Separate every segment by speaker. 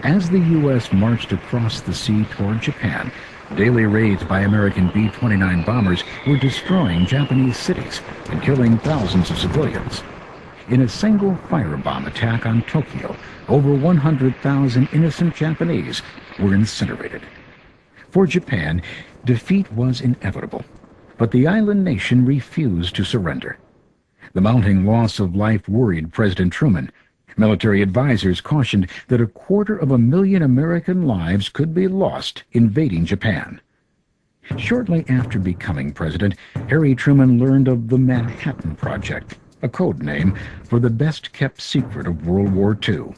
Speaker 1: As the U.S. marched across the sea toward Japan, daily raids by American B-29 bombers were destroying Japanese cities and killing thousands of civilians. In a single firebomb attack on Tokyo, over 100,000 innocent Japanese were incinerated. For Japan, defeat was inevitable, but the island nation refused to surrender. The mounting loss of life worried President Truman. Military advisors cautioned that 250,000 American lives could be lost invading Japan. Shortly after becoming president, Harry Truman learned of the Manhattan Project, a code name for the best-kept secret of World War II.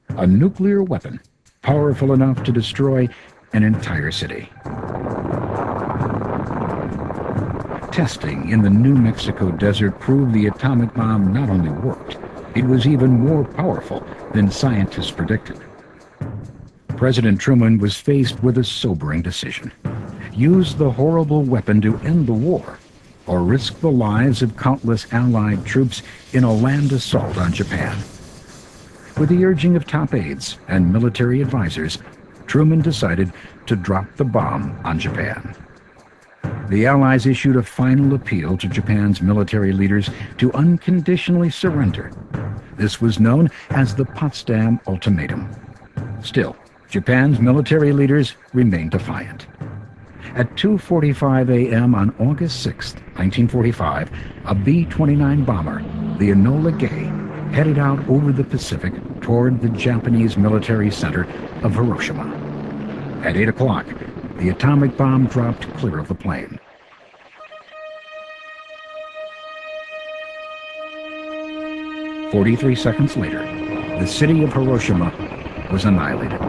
Speaker 1: A nuclear weapon, powerful enough to destroy an entire city. Testing in the New Mexico desert proved the atomic bomb not only worked, it was even more powerful than scientists predicted. President Truman was faced with a sobering decision. Use the horrible weapon to end the war, or risk the lives of countless Allied troops in a land assault on Japan. With the urging of top aides and military advisors, Truman decided to drop the bomb on Japan. The Allies issued a final appeal to Japan's military leaders to unconditionally surrender. This was known as the Potsdam Ultimatum. Still, Japan's military leaders remained defiant. At 2:45 a.m. on August 6, 1945, a B-29 bomber, the Enola Gay, headed out over the Pacific toward the Japanese military center of Hiroshima. At 8 o'clock, the atomic bomb dropped clear of the plane. "43 seconds later, the city of Hiroshima was annihilated.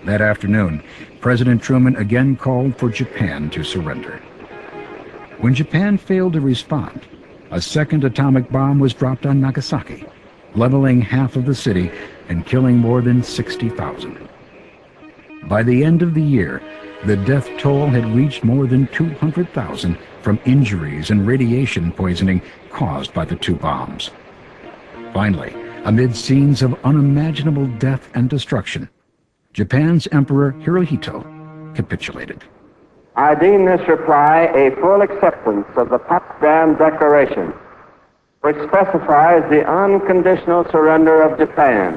Speaker 1: That afternoon, President Truman again called for Japan to surrender. When Japan failed to respond, a second atomic bomb was dropped on Nagasaki, leveling half of the city and killing more than 60,000. By the end of the year, the death toll had reached more than 200,000 from injuries and radiation poisoning caused by the two bombs. Finally, amid scenes of unimaginable death and destruction, Japan's Emperor Hirohito capitulated.
Speaker 2: I deem this reply a full acceptance of the Potsdam Declaration, which specifies the unconditional surrender of Japan.